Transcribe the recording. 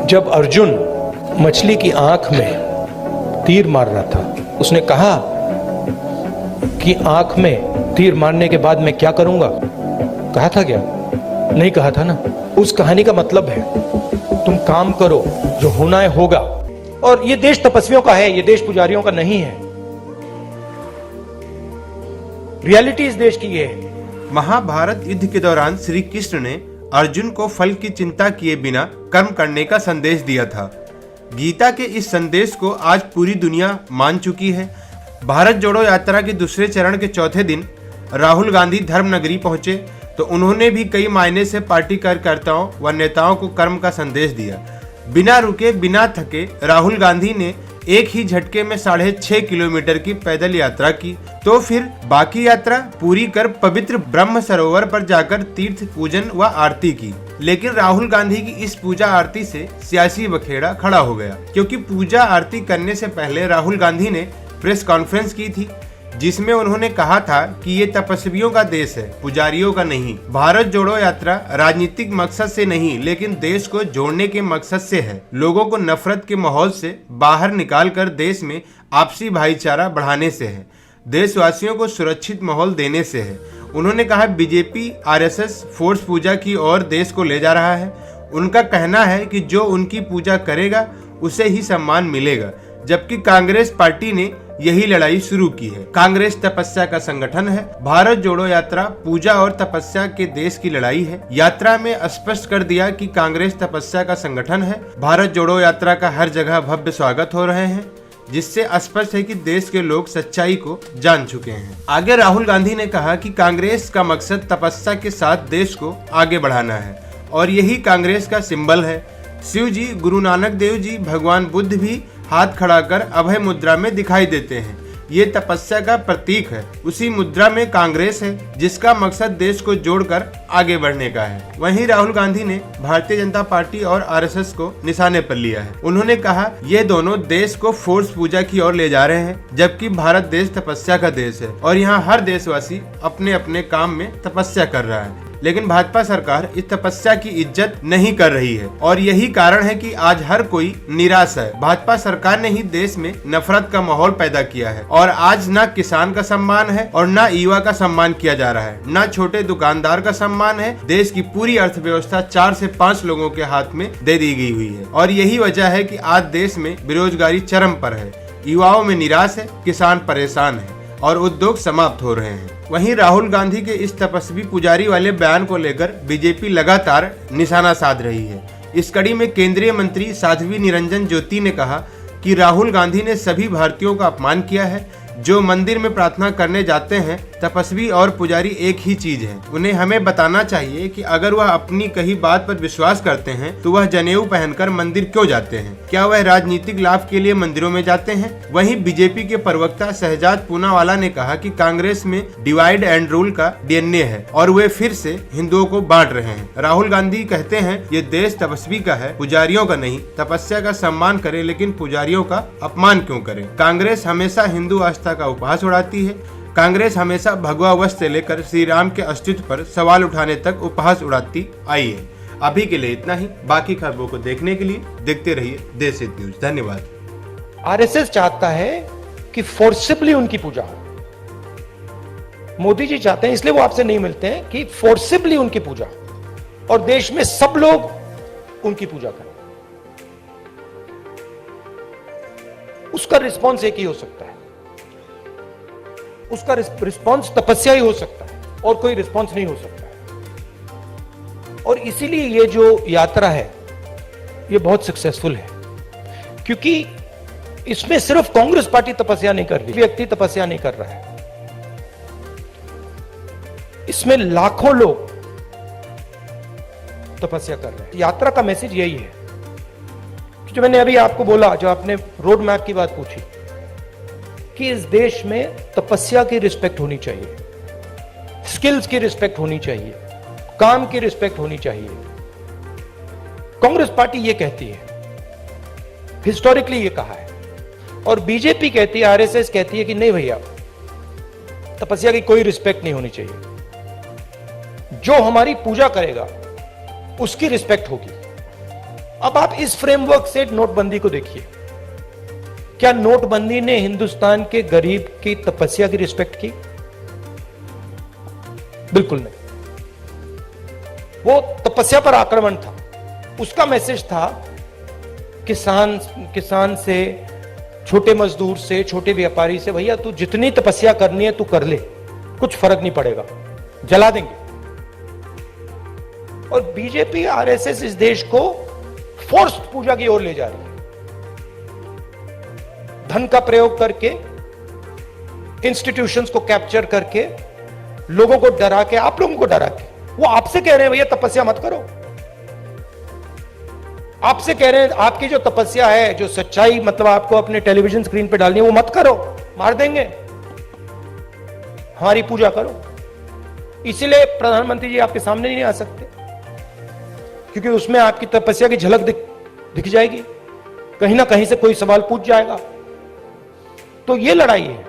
जब अर्जुन मछली की आंख में तीर मार रहा था, उसने कहा कि आंख में तीर मारने के बाद मैं क्या करूंगा? कहा था क्या? नहीं कहा था ना। उस कहानी का मतलब है तुम काम करो, जो होना है होगा। और ये देश तपस्वियों का है, ये देश पुजारियों का नहीं है। रियलिटी इस देश की ये है। महाभारत युद्ध के दौरान श्री कृष्ण ने अर्जुन को फल की चिंता किए बिना कर्म करने का संदेश दिया था। गीता के इस संदेश को आज पूरी दुनिया मान चुकी है। भारत जोड़ो यात्रा के दूसरे चरण के चौथे दिन राहुल गांधी धर्मनगरी पहुंचे तो उन्होंने भी कई मायने से पार्टी कार्यकर्ताओं व नेताओं को कर्म का संदेश दिया। बिना रुके बिना थके राहुल गांधी ने एक ही झटके में 6.5 किलोमीटर की पैदल यात्रा की, तो फिर बाकी यात्रा पूरी कर पवित्र ब्रह्म सरोवर पर जाकर तीर्थ पूजन व आरती की। लेकिन राहुल गांधी की इस पूजा आरती से सियासी बखेड़ा खड़ा हो गया, क्योंकि पूजा आरती करने से पहले राहुल गांधी ने प्रेस कॉन्फ्रेंस की थी, जिसमें उन्होंने कहा था कि ये तपस्वियों का देश है, पुजारियों का नहीं। भारत जोड़ो यात्रा राजनीतिक मकसद से नहीं, लेकिन देश को जोड़ने के मकसद से है। लोगों को नफरत के माहौल से बाहर निकालकर देश में आपसी भाईचारा बढ़ाने से है, देशवासियों को सुरक्षित माहौल देने से है। उन्होंने कहा बीजेपी आरएसएस फोर्स पूजा की ओर देश को ले जा रहा है। उनका कहना है कि जो उनकी पूजा करेगा उसे ही सम्मान मिलेगा, जबकि कांग्रेस पार्टी ने यही लड़ाई शुरू की है। कांग्रेस तपस्या का संगठन है। भारत जोड़ो यात्रा पूजा और तपस्या के देश की लड़ाई है। यात्रा में स्पष्ट कर दिया कि कांग्रेस तपस्या का संगठन है। भारत जोड़ो यात्रा का हर जगह भव्य स्वागत हो रहे हैं, जिससे स्पष्ट है कि देश के लोग सच्चाई को जान चुके हैं। आगे राहुल गांधी ने कहा कि कांग्रेस का मकसद तपस्या के साथ देश को आगे बढ़ाना है और यही कांग्रेस का सिंबल है। शिव जी, गुरु नानक देव जी, भगवान बुद्ध भी हाथ खड़ा कर अभय मुद्रा में दिखाई देते हैं। ये तपस्या का प्रतीक है। उसी मुद्रा में कांग्रेस है, जिसका मकसद देश को जोड़कर आगे बढ़ने का है। वहीं राहुल गांधी ने भारतीय जनता पार्टी और आरएसएस को निशाने पर लिया है। उन्होंने कहा ये दोनों देश को फोर्स पूजा की ओर ले जा रहे हैं, जबकि भारत देश तपस्या का देश है और यहाँ हर देशवासी अपने अपने काम में तपस्या कर रहा है। लेकिन भाजपा सरकार इस तपस्या की इज्जत नहीं कर रही है और यही कारण है कि आज हर कोई निराश है। भाजपा सरकार ने ही देश में नफरत का माहौल पैदा किया है और आज ना किसान का सम्मान है और ना युवा का सम्मान किया जा रहा है, ना छोटे दुकानदार का सम्मान है। देश की पूरी अर्थव्यवस्था 4 से 5 लोगों के हाथ में दे दी गई हुई है और यही वजह है कि आज देश में बेरोजगारी चरम पर है, युवाओं में निराश है, किसान परेशान है और उद्योग समाप्त हो रहे हैं। वहीं राहुल गांधी के इस तपस्वी पुजारी वाले बयान को लेकर बीजेपी लगातार निशाना साध रही है। इस कड़ी में केंद्रीय मंत्री साध्वी निरंजन ज्योति ने कहा कि राहुल गांधी ने सभी भारतीयों का अपमान किया है। जो मंदिर में प्रार्थना करने जाते हैं, तपस्वी और पुजारी एक ही चीज है। उन्हें हमें बताना चाहिए कि अगर वह अपनी कही बात पर विश्वास करते हैं तो वह जनेऊ पहनकर मंदिर क्यों जाते हैं? क्या वह राजनीतिक लाभ के लिए मंदिरों में जाते हैं? वहीं बीजेपी के प्रवक्ता शहजाद पूनावाला ने कहा कि कांग्रेस में डिवाइड एंड रूल का डीएनए है और वे फिर से हिंदुओं को बांट रहे हैं। राहुल गांधी कहते हैं ये देश तपस्वी का है, पुजारियों का नहीं। तपस्या का सम्मान करे लेकिन पुजारियों का अपमान क्यों करे? कांग्रेस हमेशा हिंदू आस्था का उपहास उड़ाती है। कांग्रेस हमेशा भगवा वश से लेकर श्री राम के अस्तित्व पर सवाल उठाने तक उपहास उड़ाती आई है। अभी के लिए इतना ही। बाकी खबरों को देखने के लिए देखते रहिए देश हित न्यूज। धन्यवाद। आरएसएस चाहता है कि फोर्सिबली उनकी पूजा हो। मोदी जी चाहते हैं, इसलिए वो आपसे नहीं मिलते हैं, कि फोर्सिबली उनकी पूजा और देश में सब लोग उनकी पूजा करें। उसका रिस्पॉन्स एक ही हो सकता है, उसका रिस्पॉन्स तपस्या ही हो सकता है और कोई रिस्पॉन्स नहीं हो सकता है। और इसीलिए ये जो यात्रा है ये बहुत सक्सेसफुल है, क्योंकि इसमें सिर्फ कांग्रेस पार्टी तपस्या नहीं कर रही, व्यक्ति तपस्या नहीं कर रहा है, इसमें लाखों लोग तपस्या कर रहे हैं। यात्रा का मैसेज यही है। जो मैंने अभी आपको बोला, जो आपने रोड मैप की बात पूछी, कि इस देश में तपस्या की रिस्पेक्ट होनी चाहिए, स्किल्स की रिस्पेक्ट होनी चाहिए, काम की रिस्पेक्ट होनी चाहिए। कांग्रेस पार्टी ये कहती है, हिस्टोरिकली ये कहा है, और बीजेपी कहती है, आरएसएस कहती है कि नहीं भैया, तपस्या की कोई रिस्पेक्ट नहीं होनी चाहिए। जो हमारी पूजा करेगा उसकी रिस्पेक्ट होगी। अब आप इस फ्रेमवर्क से नोटबंदी को देखिए। क्या नोटबंदी ने हिंदुस्तान के गरीब की तपस्या की रिस्पेक्ट की? बिल्कुल नहीं। वो तपस्या पर आक्रमण था। उसका मैसेज था किसान से, छोटे मजदूर से, छोटे व्यापारी से, भैया तू जितनी तपस्या करनी है तू कर ले, कुछ फर्क नहीं पड़ेगा, जला देंगे। और बीजेपी आरएसएस इस देश को फोर्स्ड पूजा की ओर ले जा रही है, धन का प्रयोग करके, इंस्टीट्यूशंस को कैप्चर करके, लोगों को डरा के, आप लोगों को डरा के। वो आपसे कह रहे हैं भैया तपस्या मत करो, आपसे कह रहे हैं आपकी जो तपस्या है, जो सच्चाई मतलब आपको अपने टेलीविजन स्क्रीन पे डालनी है, वो मत करो, मार देंगे, हमारी पूजा करो। इसीलिए प्रधानमंत्री जी आपके सामने नहीं आ सकते, क्योंकि उसमें आपकी तपस्या की झलक दिख जाएगी, कहीं ना कहीं से कोई सवाल पूछ जाएगा। तो ये लड़ाई है।